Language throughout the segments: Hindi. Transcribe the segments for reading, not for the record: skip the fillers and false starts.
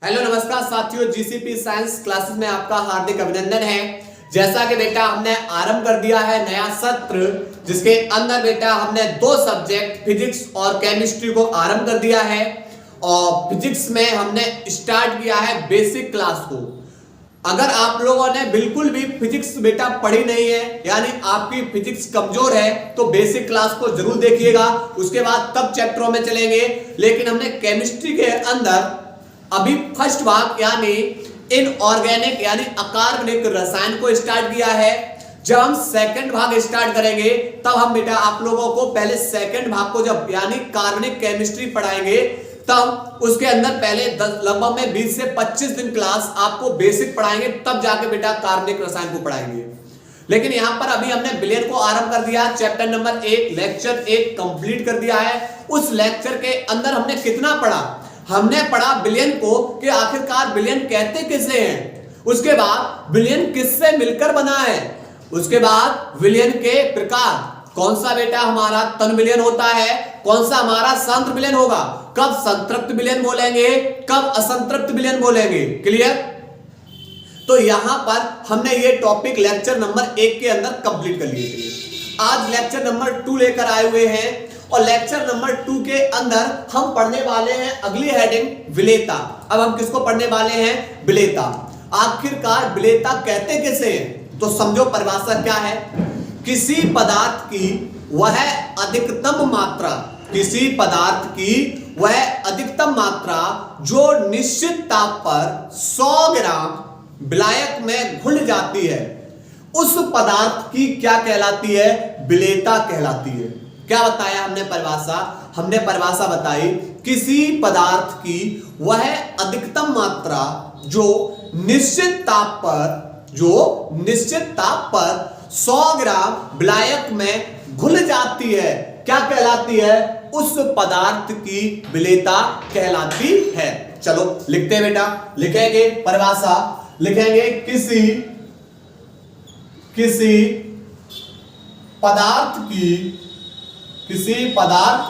हेलो नमस्कार साथियों, जीसीपी साइंस क्लासेस में आपका हार्दिक अभिनंदन है। जैसा कि बेटा हमने आरंभ कर दिया है नया सत्र, जिसके अंदर बेटा हमने दो सब्जेक्ट फिजिक्स और केमिस्ट्री को आरंभ कर दिया है। और फिजिक्स में हमने स्टार्ट किया है बेसिक क्लास को। अगर आप लोगों ने बिल्कुल भी फिजिक्स बेटा पढ़ी नहीं है, यानी आपकी फिजिक्स कमजोर है, तो बेसिक क्लास को जरूर देखिएगा। उसके बाद तब चैप्टरों में चलेंगे। लेकिन हमने केमिस्ट्री के अंदर अभी फर्स्ट भाग यानी इनऑर्गेनिक यानी अकार्बनिक रसायन को स्टार्ट किया है। जब हम सेकंड भाग स्टार्ट करेंगे तब हम बेटा आप लोगों को पहले सेकंड भाग को जब यानी कार्बनिक केमिस्ट्री पढ़ाएंगे, तब उसके अंदर पहले लगभग में 20 से 25 दिन क्लास आपको बेसिक पढ़ाएंगे, तब जाके बेटा कार्बनिक रसायन को पढ़ाएंगे। लेकिन यहां पर अभी हमने विलयन को आरंभ कर दिया। चैप्टर नंबर 1 लेक्चर 1 कंप्लीट कर दिया है। उस लेक्चर के अंदर हमने कितना पढ़ा? हमने पढ़ा विलयन को कि आखिरकार विलयन कहते किसे हैं। उसके बाद विलयन किससे मिलकर बना है। उसके बाद विलयन के प्रकार, कौन सा बेटा हमारा तन विलयन होता है, कौन सा हमारा संतृप्त विलयन होगा, कब संतृप्त विलयन बोलेंगे, कब असंतृप्त विलयन बोलेंगे। क्लियर? तो यहां पर हमने ये टॉपिक लेक्चर नंबर 1 के अंदर कंप्लीट कर लिए। आज लेक्चर नंबर 2 लेकर आए हुए हैं और लेक्चर नंबर 2 के अंदर हम पढ़ने वाले हैं अगली हेडिंग विलेयता। अब हम किसको पढ़ने वाले हैं? विलेयता। आखिरकार विलेयता कहते किसे हैं? तो समझो परिभाषा क्या है। किसी पदार्थ की वह अधिकतम मात्रा, किसी पदार्थ की वह अधिकतम मात्रा जो निश्चित ताप पर 100 ग्राम विलायक में घुल जाती है, उस पदार्थ की क्या कहलाती है? विलेयता कहलाती है। क्या बताया हमने परिभाषा? हमने परिभाषा बताई किसी पदार्थ की वह अधिकतम मात्रा जो निश्चित ताप पर 100 ग्राम विलायक में घुल जाती है, क्या कहलाती है? उस पदार्थ की विलेयता कहलाती है। चलो लिखते हैं बेटा, लिखेंगे परिभाषा, लिखेंगे किसी पदार्थ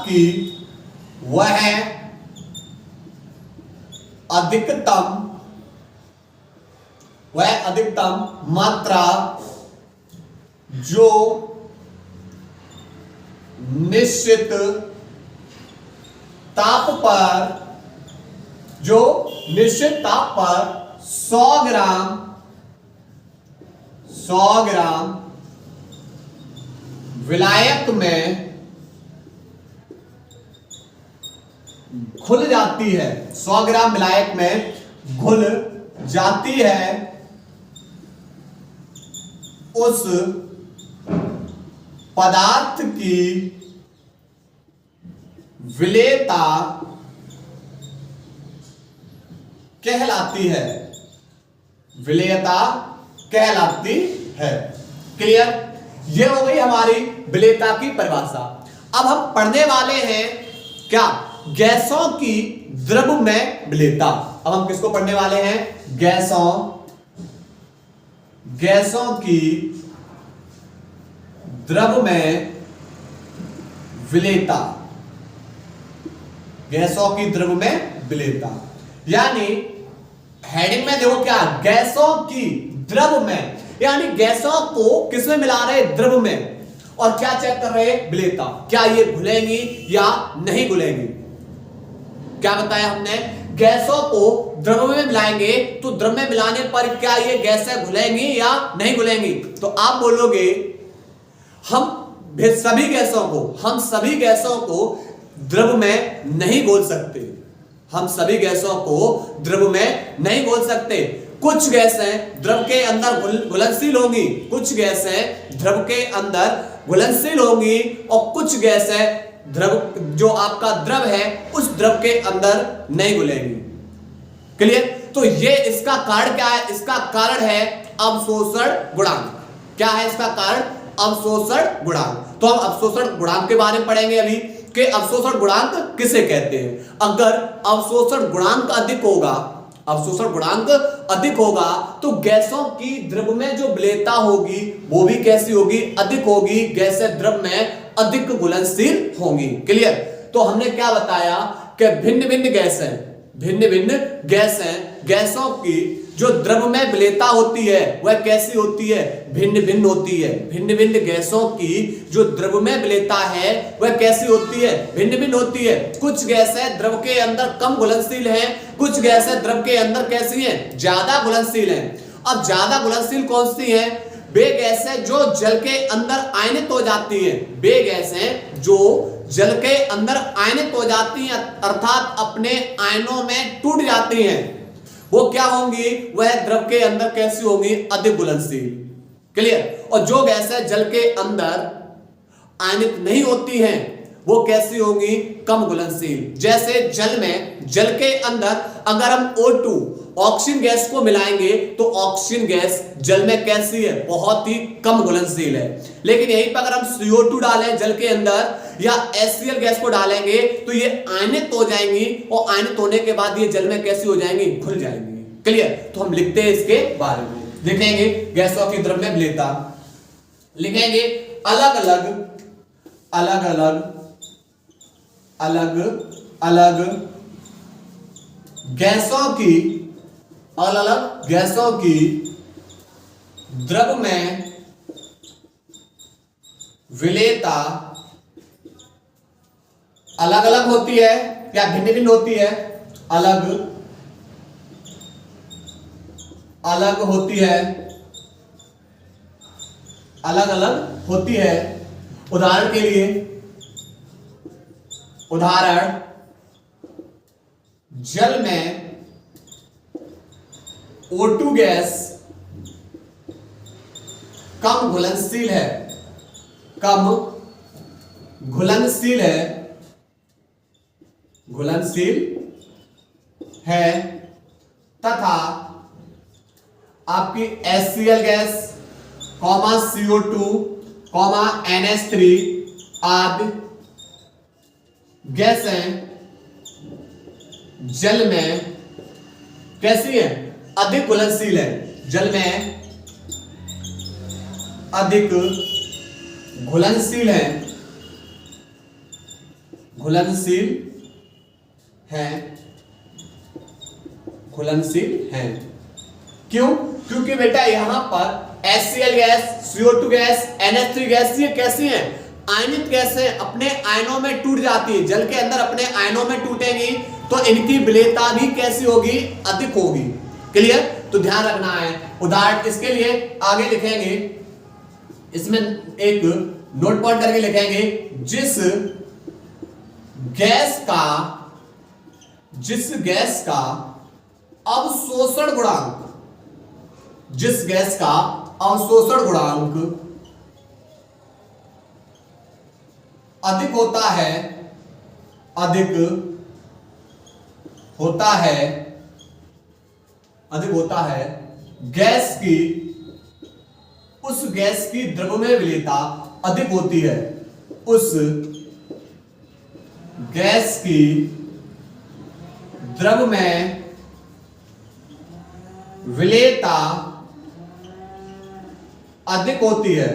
की वह अधिकतम मात्रा जो निश्चित ताप पर 100 ग्राम विलायक में घुल जाती है, 100 ग्राम विलायक में घुल जाती है, उस पदार्थ की विलेयता कहलाती है। विलेयता कहलाती है। क्लियर? ये हो गई हमारी विलेयता की परिभाषा। अब हम पढ़ने वाले हैं क्या? गैसों की द्रव में विलेयता। अब हम किसको पढ़ने वाले हैं? गैसों की द्रव में विलेयता। गैसों की द्रव में विलेयता यानी हेडिंग में देखो क्या? गैसों की द्रव में, यानी गैसों को किसमें मिला रहे? द्रव में। और क्या चेक कर रहे? विलेयता। क्या ये घुलेंगी या नहीं घुलेंगी? क्या बताया हमने? गैसों को द्रव में मिलाएंगे तो द्रव में मिलाने पर क्या ये गैसें घुलेंगी या नहीं घुलेंगी? तो आप बोलोगे हम सभी गैसों को द्रव में नहीं घोल सकते। हम सभी गैसों को द्रव में नहीं घोल सकते। कुछ गैसें द्रव के अंदर घुलनशील होंगी, कुछ गैसें द्रव के अंदर घुलनशील होंगी और कुछ गैसें द्रव जो आपका द्रव है उस द्रव के अंदर नहीं घुलेंगी। क्लियर? तो ये इसका कारण क्या है? इसका कारण है अवशोषण गुणांक। क्या है इसका कारण? अवशोषण गुणांक। तो हम अवशोषण गुणांक के बारे में पढ़ेंगे अभी कि अवशोषण गुणांक किसे कहते हैं। अगर अवशोषण गुणांक अधिक होगा तो गैसों की द्रव में जो विलेयता होगी वो भी कैसी होगी? अधिक होगी। गैसें द्रव में अधिक घुलनशील होंगी। क्लियर? तो हमने क्या बताया कि भिन्न भिन्न गैसें भिन्न भिन्न गैसें, गैसों की जो द्रव में विलेयता होती है वह कैसी होती है, भिन्न भिन्न होती है। भिन्न भिन्न गैसों की जो द्रव में विलेयता है वह कैसी होती है, भिन्न भिन्न होती है। कुछ गैसें द्रव के अंदर कम घुलनशील हैं, कुछ गैसें द्रव के अंदर कैसी हैं, ज्यादा घुलनशील हैं। अब ज्यादा घुलनशील कौन सी हैं, वे गैसें जो जल के अंदर आयनित हो जाती हैं, वे गैसें जो जल के अंदर आयनित हो जाती हैं अर्थात अपने आयनों में टूट जाती हैं, वो क्या होंगी, वह द्रव के अंदर कैसी होंगी, अधिक घुलनशील। क्लियर। और जो गैसें जल के अंदर आयनित नहीं होती हैं वो कैसी होंगी, कम घुलनशील। जैसे जल में, जल के अंदर अगर हम O2 ऑक्सीजन गैस को मिलाएंगे तो ऑक्सीजन गैस जल में कैसी है, बहुत ही कम घुलनशील है। लेकिन यहीं पर अगर हम CO2 डालें जल के अंदर या HCl गैस को डालेंगे तो ये आयनित हो जाएंगी और आयनित होने के बाद ये जल में कैसी हो जाएंगी, घुल जाएंगी। क्लियर। तो हम लिखते हैं इसके बारे में, लिखेंगे गैसों की द्रव में विलेयता, लिखेंगे अलग अलग अलग अलग अलग अलग गैसों की, अलग अलग गैसों की द्रव में विलेयता अलग अलग होती है या भिन्न भिन्न होती है, अलग अलग होती है, अलग अलग होती है। उदाहरण के लिए, उदाहरण जल में O2 गैस कम घुलनशील है, कम घुलनशील है, घुलनशील है तथा आपकी HCl गैस, CO2, NH3 आदि गैसें जल में कैसी है, अधिक घुलनशील है, जल में अधिक घुलनशील है, घुलनशील है, घुलनशील है। क्यों? क्योंकि बेटा यहां पर HCl gas, CO2 gas, NH3 gas ये कैसी हैं, आयनित गैसें अपने आयनों में टूट जाती है, जल के अंदर अपने आयनों में टूटेंगी तो इनकी विलेयता भी कैसी होगी, अधिक होगी। क्लियर। तो ध्यान रखना है। उदाहरण इसके लिए आगे लिखेंगे, इसमें एक नोट पॉइंट करके लिखेंगे, जिस गैस का अवशोषण गुणांक, जिस गैस का अवशोषण गुणांक अधिक होता है, अधिक होता है, अधिक होता है, गैस की, उस गैस की द्रव में विलेयता अधिक होती है, उस गैस की द्रव में विलेयता अधिक होती है,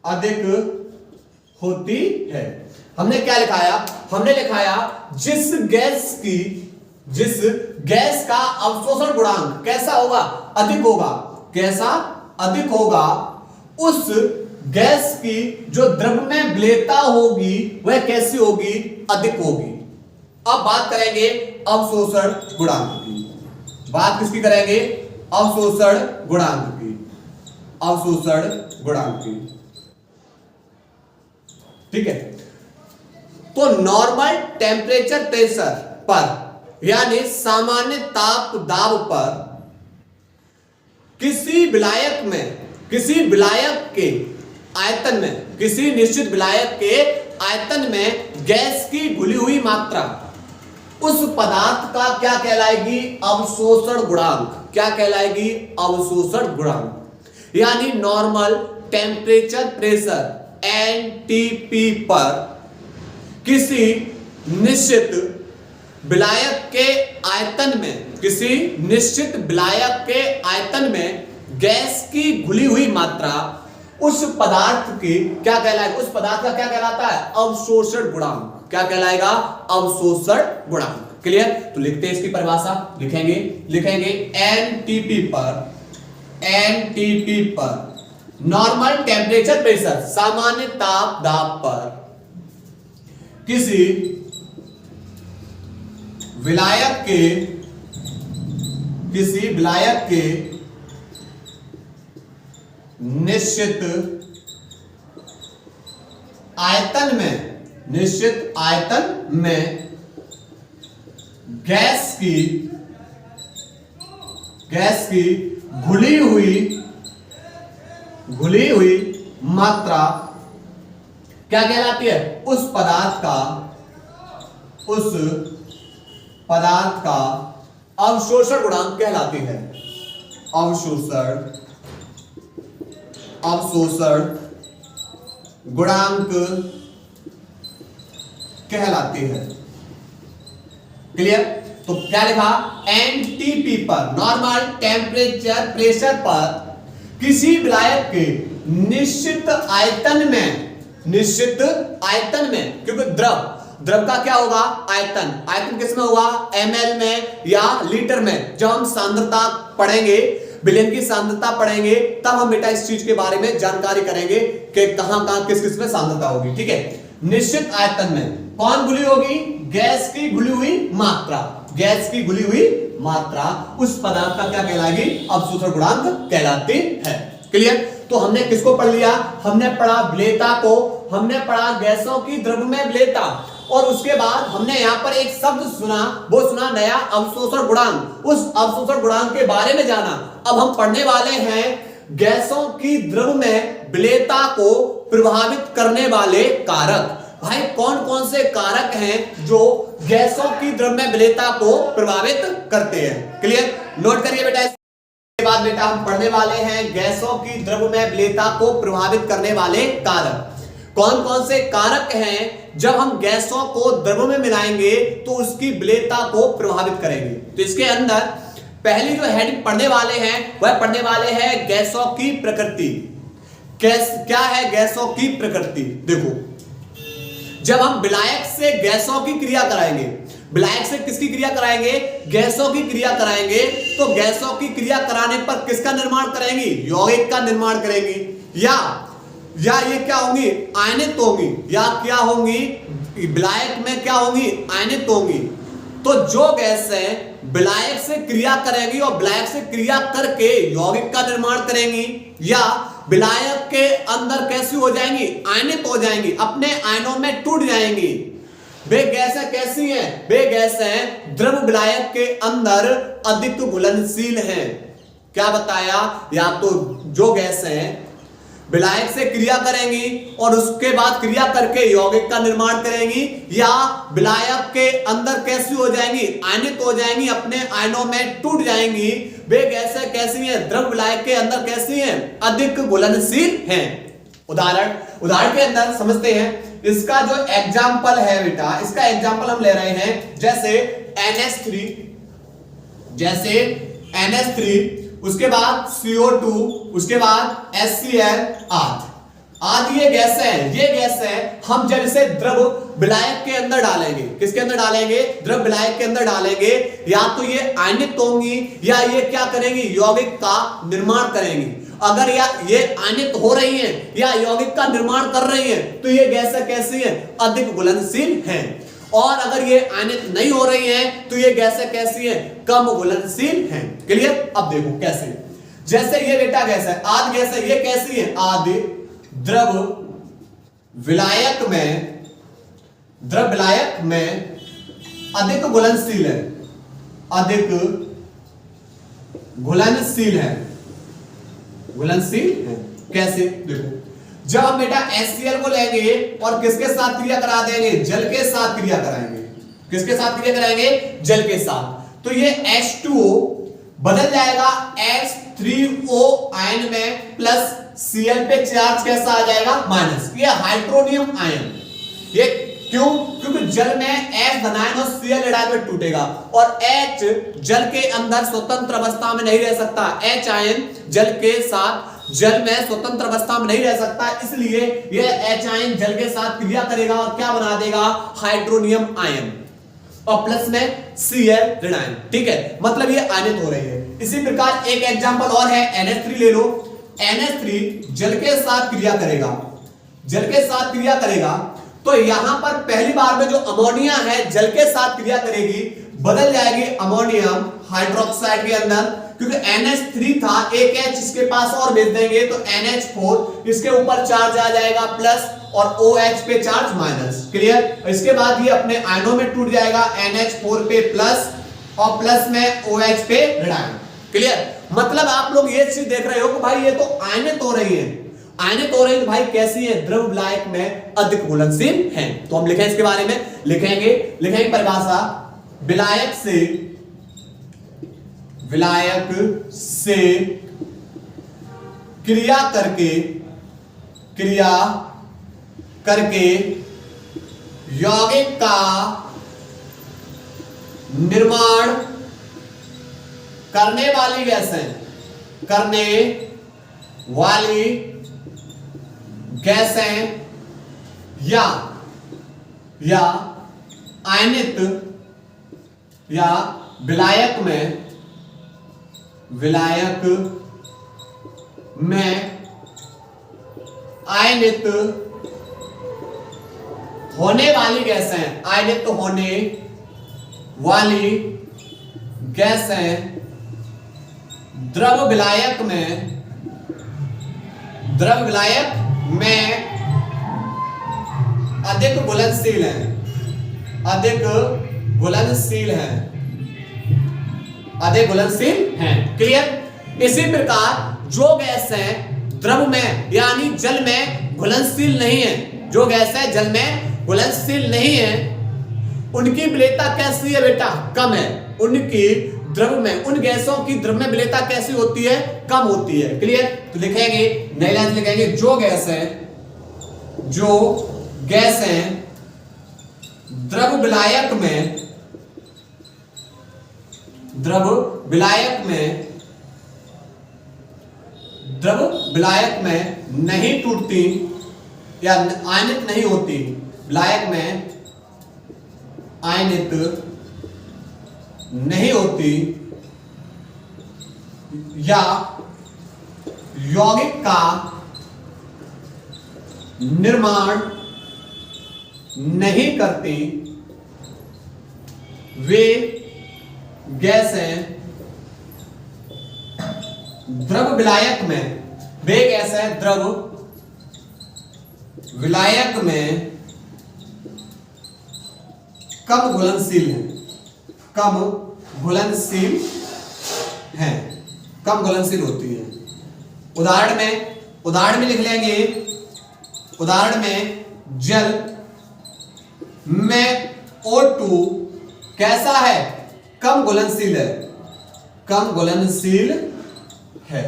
अधिक होती है। हमने क्या लिखाया, हमने लिखाया जिस गैस का अवशोषण गुणांक कैसा होगा, अधिक होगा, कैसा, अधिक होगा, उस गैस की जो द्रव में विलेयता होगी वह कैसी होगी, अधिक होगी। अब बात करेंगे अवशोषण गुणांक की, बात किसकी करेंगे, अवशोषण गुणांक की, अवशोषण गुणांक की। ठीक है। तो नॉर्मल टेम्परेचर प्रेशर पर यानी सामान्य ताप दाब पर किसी विलायक में, किसी विलायक के आयतन में, किसी निश्चित विलायक के आयतन में गैस की घुली हुई मात्रा उस पदार्थ का क्या कहलाएगी, अवशोषण गुणांक। क्या कहलाएगी, अवशोषण गुणांक। यानी नॉर्मल टेम्परेचर प्रेशर NTP पर किसी निश्चित विलायक के आयतन में, किसी निश्चित विलायक के आयतन में गैस की घुली हुई मात्रा उस पदार्थ की क्या कहलाएगा, उस पदार्थ का क्या कहलाता है, अवशोषण गुणांक। क्या कहलाएगा, अवशोषण गुणांक। क्लियर? तो लिखते हैं इसकी परिभाषा, लिखेंगे एनटीपी पर नॉर्मल टेम्परेचर प्रेशर, सामान्य ताप दाब पर किसी विलायक के निश्चित आयतन में गैस की घुली हुई मात्रा क्या कहलाती है? उस पदार्थ का अवशोषण गुणांक कहलाती है। अवशोषण गुणांक कहलाती है। क्लियर? तो क्या लिखा? एनटीपी पर नॉर्मल टेम्परेचर प्रेशर पर किसी विलायक के निश्चित आयतन में, क्योंकि द्रव का क्या होगा? आयतन किसमें होगा? ml में या लीटर में। जब हम सांद्रता पढ़ेंगे, विलयन की सांद्रता पढ़ेंगे, तब हम बेटा इस चीज के बारे में जानकारी करेंगे कि कहां किस में सांद्रता होगी। ठीक है? निश्चित आयतन में कौन घुली होगी? गैस की घुली हुई मात्रा उस पदार्थ का क्या कहलाएगी? अवशोषण गुणांक कहलाती है। क्लियर? तो हमने किसको पढ़ लिया? हमने पढ़ा विलेयता को, हमने पढ़ा गैसों की द्रव में विलेयता, और उसके बाद हमने यहां पर एक शब्द सुना, वो सुना नया अवशोषण गुणांक। उस अवशोषण गुणांक के बारे में जाना। अब हम पढ़ने वाले हैं गैसों की द्रव में विलेयता को प्रभावित करने वाले कारक। भाई कौन कौन से कारक हैं जो गैसों की द्रव में विलेयता को प्रभावित करते हैं? क्लियर? नोट करिए बेटा। इसके बाद बेटा हम पढ़ने वाले हैं गैसों की द्रव में विलेयता को प्रभावित करने वाले कारक। कौन कौन से कारक हैं जब हम गैसों को द्रव में मिलाएंगे तो उसकी विलेयता को प्रभावित करेंगे? तो इसके अंदर पहली जो हेडिंग पढ़ने वाले हैं वह पढ़ने वाले हैं गैसों की प्रकृति। क्या है गैसों की प्रकृति? देखो, जब हम विलायक से गैसों की क्रिया कराएंगे, विलायक से किसकी क्रिया कराएंगे? गैसों की क्रिया कराएंगे। तो गैसों की क्रिया कराने पर किसका निर्माण करेंगी? यौगिक का निर्माण करेंगी। या ये क्या होंगी? आयनित होंगी। या क्या होंगी? विलायक में क्या होंगी? आयनित होंगी। तो जो गैसें विलायक से क्रिया करेंगी और विलायक से क्रिया करके यौगिक का निर्माण करेंगी, या विलायक के अंदर कैसी हो जाएंगी? आयनित हो जाएंगी, अपने आयनों में टूट जाएंगी। वे गैसें कैसी हैं? वे गैसें द्रव विलायक के अंदर अधिक घुलनशील हैं। क्या बताया? या तो जो गैसें विलायक से क्रिया करेंगी और उसके बाद क्रिया करके यौगिक का निर्माण करेंगी, या विलायक के अंदर कैसी हो जाएंगी? आयनित हो जाएंगी, अपने आयनों में टूट जाएंगी। वे गैसें कैसी हैं? द्रव विलायक के अंदर कैसी हैं? अधिक घुलनशील हैं। उदाहरण के अंदर समझते हैं। इसका जो एग्जाम्पल है बेटा, इसका एग्जाम्पल हम ले रहे हैं जैसे NH3, उसके बाद CO2, उसके बाद HCl आदि ये गैसें हैं। ये गैसें हम जब इसे द्रव विलायक के अंदर डालेंगे, किसके अंदर डालेंगे? द्रव विलायक के अंदर डालेंगे, या तो ये आयनित होंगी या ये क्या करेंगी? यौगिक का निर्माण करेंगी। अगर ये आयनित हो रही हैं या यौगिक का निर्माण कर रही हैं तो ये गैसें कैसी हैं? अधिक घुलनशील हैं। और अगर ये आयनित नहीं हो रही हैं तो ये गैसें कैसी हैं? कम घुलनशील हैं। क्लियर? अब देखो कैसे, जैसे ये बेटा गैस है, आद गैस है, ये कैसी है? आदि द्रव विलायक में अधिक घुलनशील है, घुलनशील है। कैसे? देखो, जब हम बेटा HCl को लेंगे और किसके साथ क्रिया करा देंगे? जल के साथ क्रिया कराएंगे। किसके साथ क्रिया कराएंगे? जल के साथ। तो ये H2O बदल जाएगा H3O आयन में, प्लस Cl पे चार्ज कैसा आ जाएगा? माइनस। ये हाइड्रोनियम आयन। ये क्यों? क्योंकि जल में H धनायन और Cl ऋणायन में टूटेगा, और H जल के अंदर स्वतंत्र अवस्था में नहीं रह सकता। H आयन जल में स्वतंत्र अवस्था में नहीं रह सकता, इसलिए यह H आयन जल के साथ क्रिया करेगा और क्या बना देगा? Hydronium ion. और प्लस में Cl ऋणायन। ठीक है, मतलब ये आयनित हो रही है। इसी प्रकार एक एग्जांपल और है, NH3 ले लो। NH3 जल के साथ क्रिया करेगा, जल के साथ क्रिया करेगा तो यहां पर पहली बार में जो अमोनिया है जल के साथ क्रिया करेगी, बदल जाएगी अमोनियम हाइड्रोक्साइड के अंदर, क्योंकि NH3 था, एक H इसके पास और भेज देंगे तो NH4, इसके ऊपर चार्ज आ जाएगा प्लस और OH पे चार्ज माइनस। क्लियर? इसके बाद ये अपने आयनों में टूट जाएगा, NH4 पे प्लस और प्लस में OH पे ऋणायन। क्लियर? मतलब आप लोग ये चीज देख रहे हो कि भाई ये तो आयनित हो रही है, आयनित हो रही है तो भाई कैसी है? द्रव विलायक में अधिक घुलनशील है। तो हम लिखें इसके बारे में, लिखेंगे परिभाषा, विलायक से क्रिया करके यौगिक का निर्माण करने वाली गैसें या आयनित या विलायक में आयनित होने वाली गैसें, आयनित होने वाली गैसें द्रव विलायक में अधिक घुलनशील हैं। क्लियर? इसी प्रकार जो गैसें द्रव में यानी जल में घुलनशील नहीं है, जो गैसें जल में घुलनशील नहीं है, उनकी विलेयता कैसी है बेटा? कम है। उनकी द्रव में, उन गैसों की द्रव में विलेयता कैसी होती है? कम होती है। क्लियर? तो लिखेंगे, नई लाइन लिखेंगे, जो गैसें द्रव विलायक में नहीं टूटती या आयनित नहीं होती, विलायक में आयनित नहीं होती या यौगिक का निर्माण नहीं करती, वे गैसें द्रव विलायक में कम घुलनशील होती है। उदाहरण में लिख लेंगे, उदाहरण में जल में O2 कैसा है? कम घुलनशील है।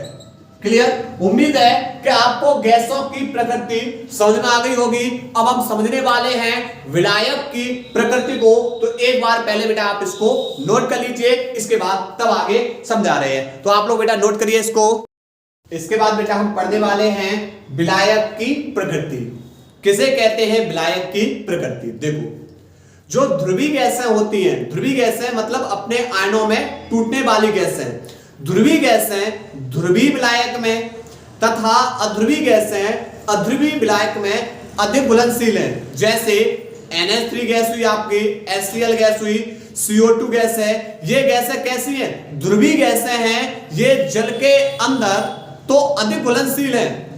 क्लियर? उम्मीद है कि आपको गैसों की प्रकृति समझ में आ गई होगी। अब हम समझने वाले हैं विलायक की प्रकृति को, तो एक बार पहले बेटा आप इसको नोट कर लीजिए, इसके बाद तब आगे समझा रहे हैं। तो आप लोग बेटा नोट करिए इसको। इसके बाद बेटा हम पढ़ने वाले हैं विलायक की प्रकृति। किसे कहते हैं विलायक की प्रकृति? देखो, जो ध्रुवीय गैसें होती हैं, ध्रुवीय गैसें मतलब अपने आयनों में टूटने वाली गैसें, ध्रुवीय गैसें ध्रुवीय विलायक में तथा अध्रुवीय गैसें अध्रुवीय विलायक में अधिक घुलनशील हैं। जैसे NH3 गैस हुई आपकी, HCl गैस हुई, CO2 गैस है। ये गैसें कैसी हैं? ध्रुवीय गैसें हैं। ये जल के अंदर तो अधिक घुलनशील हैं,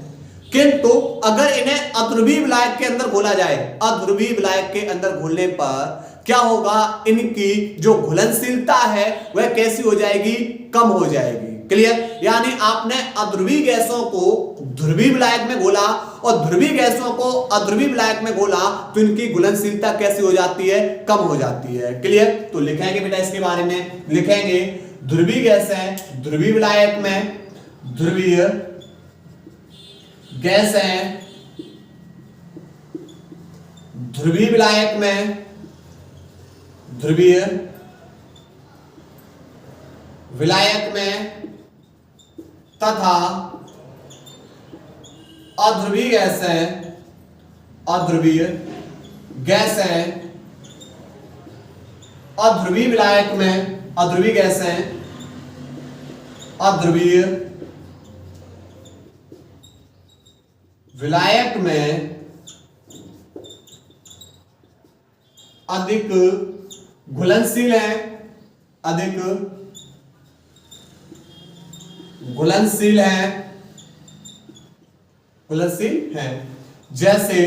किंतु अगर इन्हें अध्रुवीय विलायक के अंदर घोला जाए, अध्रुवीय विलायक के अंदर घोलने पर क्या होगा? इनकी जो घुलनशीलता है वह कैसी हो जाएगी? कम हो जाएगी। क्लियर? यानी आपने अध्रुवीय गैसों को ध्रुवीय विलायक में घोला और ध्रुवीय गैसों को अध्रुवीय विलायक में घोला, तो इनकी घुलनशीलता कैसी हो जाती है? कम हो जाती है। क्लियर? तो लिखेंगे बेटा इसके बारे में, लिखेंगे ध्रुवीय गैसें ध्रुवीय विलायक में, ध्रुवीय गैसें ध्रुवीय विलायक में, ध्रुवीय विलायक में तथा अध्रुवीय गैसें अध्रुवीय विलायक में, अध्रुवीय गैसें, अध्रुवीय विलायक में अधिक घुलनशील है, अधिक घुलनशील है, घुलनशील है, जैसे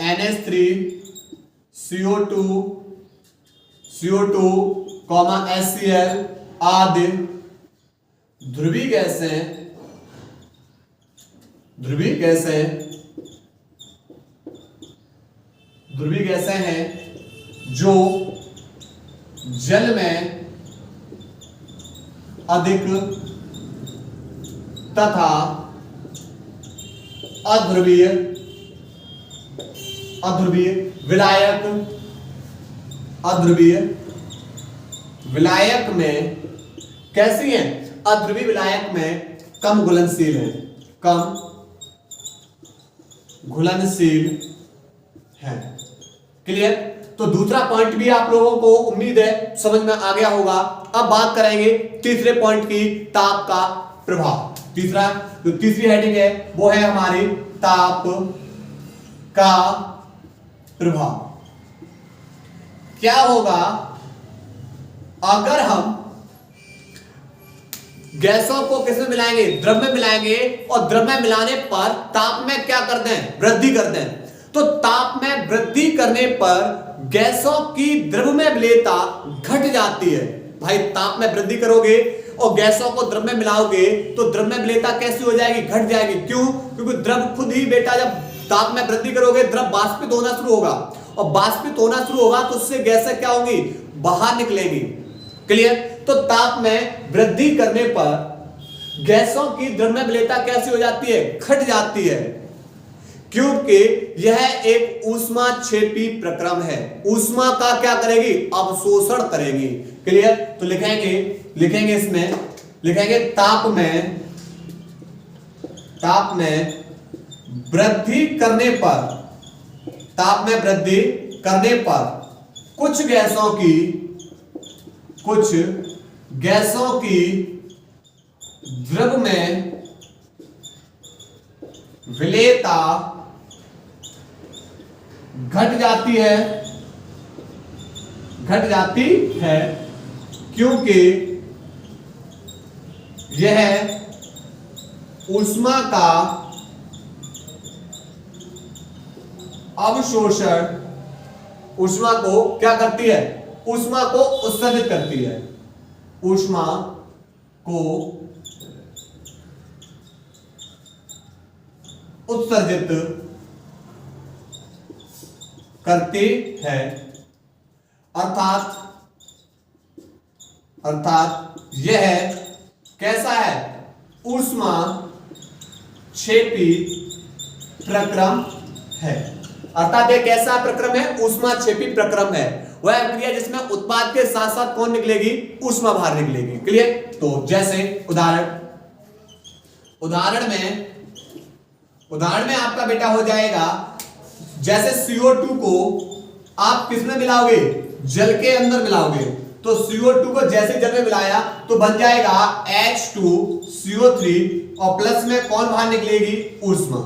NH3 CO2 CO2, HCl आदि ध्रुवीय गैसें, ध्रुवीय गैसें, ध्रुवीय गैसें हैं जो जल में अधिक तथा अध्रुवीय, अध्रुवीय विलायक, अध्रुवीय विलायक में कैसी है? अध्रुवीय विलायक में कम घुलनशील है, कम घुलनशील है। क्लियर? तो दूसरा पॉइंट भी आप लोगों को उम्मीद है समझ में आ गया होगा। अब बात करेंगे तीसरे पॉइंट की, ताप का प्रभाव। तीसरा जो तीसरी हेडिंग है वो है हमारी ताप का प्रभाव। क्या होगा अगर हम गैसों को किस में मिलाएंगे? द्रव में मिलाएंगे, और द्रव में मिलाने पर ताप में क्या करते हैं? वृद्धि करते हैं। तो ताप में वृद्धि करने पर गैसों की द्रव में विलेयता घट जाती है। भाई ताप में वृद्धि करोगे और गैसों को द्रव में मिलाओगे तो द्रव में विलेयता कैसी हो जाएगी? घट जाएगी। क्यों? क्योंकि द्रव खुद ही बेटा जब ताप में वृद्धि करोगे द्रव बाष्पित होना शुरू होगा, और बाष्पित होना शुरू होगा तो उससे गैसें क्या होंगी? बाहर निकलेंगी। क्लियर? तो ताप में वृद्धि करने पर गैसों की द्रव में विलेयता कैसी हो जाती है? घट जाती है, क्योंकि यह एक ऊष्माक्षेपी प्रक्रम है। ऊष्मा का क्या करेगी? अवशोषण करेगी। क्लियर? तो लिखेंगे इसमें लिखेंगे ताप में वृद्धि करने पर, ताप में वृद्धि करने पर कुछ गैसों की द्रव में विलेयता घट जाती है, क्योंकि यह ऊष्मा का अवशोषण, ऊष्मा को क्या करती है? ऊष्मा को उत्सर्जित करती है, ऊष्मा को उत्सर्जित करती है। अर्थात यह कैसा है? ऊष्मा क्षेपी प्रक्रम है। अर्थात यह कैसा प्रक्रम है? ऊष्मा क्षेपी प्रक्रम है। वह प्रक्रिया जिसमें उत्पाद के साथ साथ कौन निकलेगी? ऊष्मा बाहर निकलेगी। क्लियर? तो जैसे उदाहरण में आपका बेटा हो जाएगा, जैसे CO2 को आप किस में मिलाओगे? जल के अंदर मिलाओगे। तो CO2 को जैसे जल में मिलाया तो बन जाएगा H2CO3, और प्लस में कौन बाहर निकलेगी? ऊष्मा।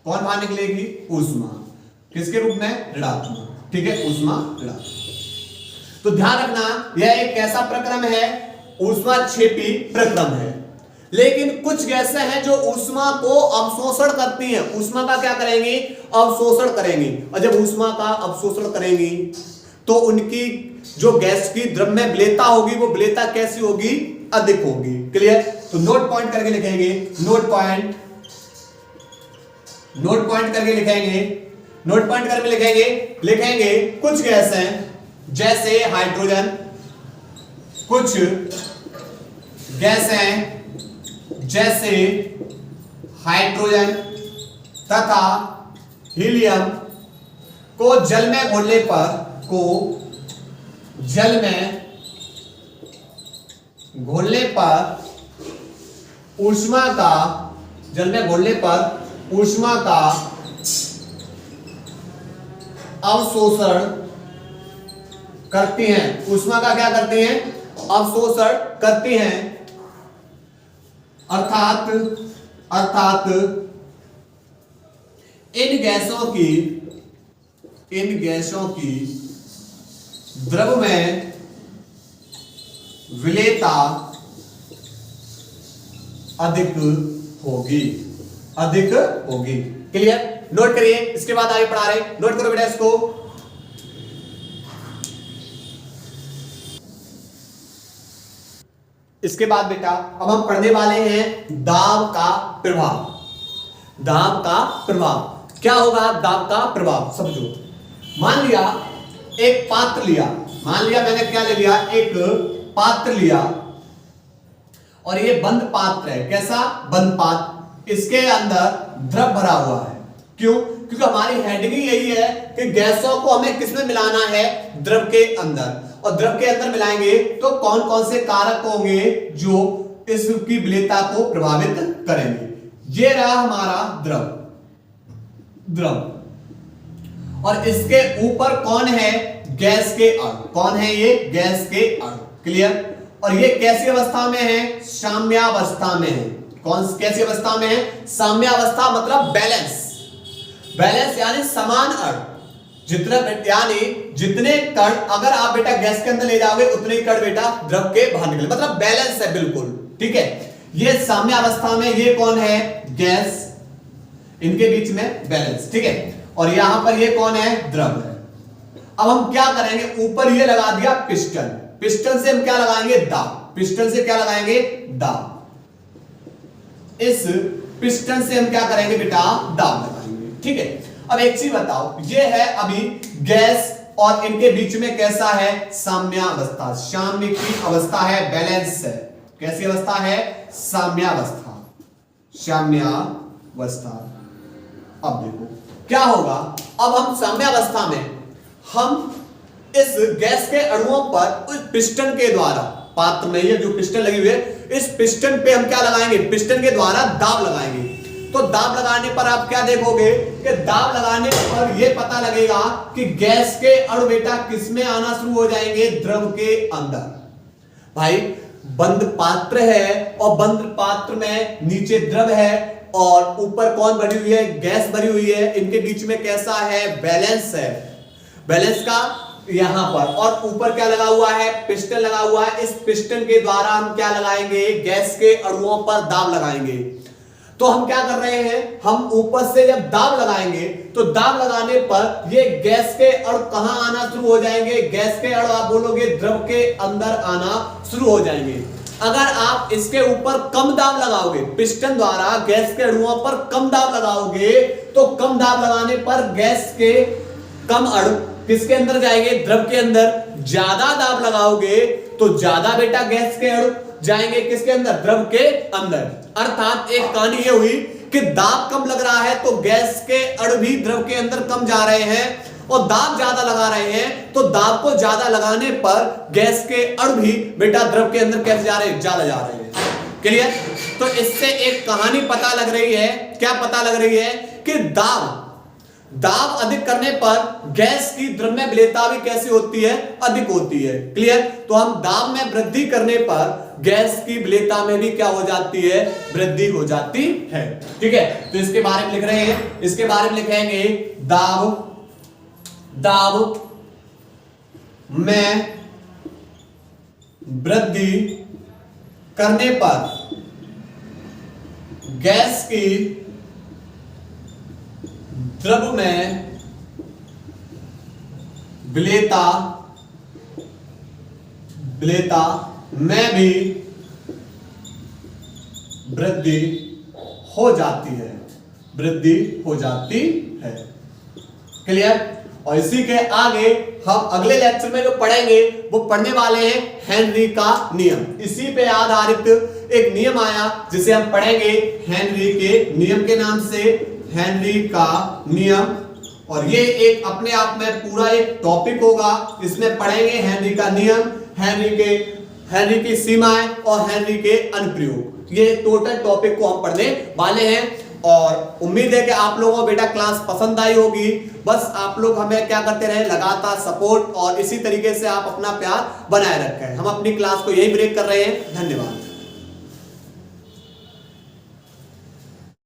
कौन बाहर निकलेगी? ऊष्मा। किसके रूप में? ऋणात्मक। ठीक है, ऊष्मा ऋणात्मक। तो ध्यान रखना यह एक कैसा प्रक्रम है? ऊष्माक्षेपी प्रक्रम है। लेकिन कुछ गैसें हैं जो ऊष्मा को अवशोषण करती हैं। ऊष्मा का क्या करेंगी? अवशोषण करेंगी। और जब ऊष्मा का अवशोषण करेंगी तो उनकी जो गैस की द्रव में विलेयता होगी वो विलेयता कैसी होगी? अधिक होगी। क्लियर? तो नोट पॉइंट करके लिखेंगे, नोट पॉइंट करके लिखेंगे कुछ गैसें जैसे हाइड्रोजन, कुछ गैसें जैसे हाइड्रोजन तथा हीलियम को जल में घोलने पर ऊष्मा का अवशोषण करती हैं, ऊष्मा का क्या करती हैं, अवशोषण करती हैं, अर्थात इन गैसों की द्रव में विलेयता अधिक होगी। क्लियर? नोट करिए, इसके बाद आगे पढ़ा रहे, नोट करो बेटा इसको। इसके बाद बेटा अब हम पढ़ने वाले हैं दाब का प्रभाव। क्या होगा दाब का प्रभाव, समझो। मान लिया एक पात्र लिया, मैंने क्या ले लिया, एक पात्र लिया, और ये बंद पात्र है। कैसा? बंद पात्र। इसके अंदर द्रव भरा हुआ है। क्यों? क्योंकि हमारी हेडिंग यही है कि गैसों को हमें किसमें मिलाना है, द्रव के अंदर। और द्रव के अंदर मिलाएंगे तो कौन कौन से कारक होंगे जो इसकी विलेयता को प्रभावित करेंगे। ये रहा हमारा द्रव, और इसके ऊपर कौन है, गैस के अणु। कौन है ये? गैस के अणु। क्लियर? और ये कैसी अवस्था में है, साम्यावस्था में है। कैसी अवस्था में है? साम्यावस्था मतलब बैलेंस यानी समान अणु। जितने कण अगर आप बेटा गैस के अंदर ले जाओगे उतने ही कण बेटा द्रव के बाहर निकले, मतलब बैलेंस है बिल्कुल। ठीक है, ये साम्यावस्था में ये कौन है, गैस, इनके बीच में बैलेंस। ठीक है, और यहां पर ये कौन है, द्रव है। अब हम क्या करेंगे, ऊपर ये लगा दिया पिस्टन से हम क्या लगाएंगे, दाब। इस पिस्टन से हम क्या करेंगे बेटा, दाब लगाएंगे। ठीक है, अब एक चीज बताओ, ये है अभी गैस और इनके बीच में कैसा है, साम्यावस्था। साम्य की अवस्था है, बैलेंस है। कैसी अवस्था है, साम्यावस्था। अब देखो क्या होगा, अब हम साम्यावस्था में हम इस गैस के अणुओं पर उस पिस्टन के द्वारा, पात्र में ये जो पिस्टन लगी हुई है, इस पिस्टन पे हम क्या लगाएंगे, पिस्टन के द्वारा दाब लगाएंगे। तो दाब लगाने पर आप क्या देखोगे कि दाब लगाने पर यह पता लगेगा कि गैस के अणु बेटा किसमें आना शुरू हो जाएंगे, द्रव के अंदर। भाई बंद पात्र है और बंद पात्र में नीचे द्रव है और ऊपर कौन भरी हुई है, गैस भरी हुई है। इनके बीच में कैसा है, बैलेंस है। बैलेंस का यहां पर, और ऊपर क्या लगा हुआ है, पिस्टन लगा हुआ है। इस पिस्टन के द्वारा हम क्या लगाएंगे, गैस के अणुओं पर दाब लगाएंगे। तो हम क्या कर रहे हैं, हम ऊपर से जब दाब लगाएंगे तो दाब लगाने पर ये गैस के अणु कहां आना शुरू हो जाएंगे, गैस के अणु आप बोलोगे द्रव के अंदर आना शुरू हो जाएंगे। अगर आप इसके ऊपर कम दाब लगाओगे, पिस्टन द्वारा गैस के अणुओं पर कम दाब लगाओगे, तो कम दाब लगाने पर गैस के कम अणु किसके अंदर जाएंगे, द्रव के अंदर। ज्यादा दाब लगाओगे तो ज्यादा बेटा गैस के अणु जाएंगे किसके अंदर, द्रव के अंदर। अर्थात एक कहानी ये हुई कि दाब कम लग रहा है तो गैस के अणु भी द्रव के अंदर कम जा रहे हैं, और दाब ज्यादा लगा रहे हैं तो दाब को ज्यादा लगाने पर गैस के अणु भी बेटा द्रव के अंदर कैसे जा रहे हैं, ज्यादा जा रहे हैं। क्लियर? तो इससे एक कहानी पता लग रही है, क्या पता लग रही है कि दाब अधिक करने पर गैस की द्रव में विलेयता भी कैसी होती है, अधिक होती है। क्लियर? तो हम दाब में वृद्धि करने पर गैस की विलेयता में भी क्या हो जाती है, वृद्धि हो जाती है। ठीक है, तो इसके बारे में लिख रहे हैं, इसके बारे में लिखेंगे दाब में वृद्धि करने पर गैस की द्रव में विलेयता में भी वृद्धि हो जाती है। क्लियर? और इसी के आगे हम अगले लेक्चर में जो पढ़ेंगे वो पढ़ने वाले हैं हेनरी का नियम। इसी पे आधारित एक नियम आया जिसे हम पढ़ेंगे हेनरी के नियम के नाम से, हेनरी का नियम। और ये एक अपने आप में पूरा एक टॉपिक होगा, इसमें पढ़ेंगे हेनरी का नियम, हेनरी की सीमाएं और हेनरी के अनुप्रयोग। ये टोटल टॉपिक को हम पढ़ने वाले हैं। और उम्मीद है कि आप लोगों को बेटा क्लास पसंद आई होगी। बस आप लोग हमें क्या करते रहे, लगातार सपोर्ट और इसी तरीके से आप अपना प्यार बनाए रखें। हम अपनी क्लास को यही ब्रेक कर रहे हैं। धन्यवाद।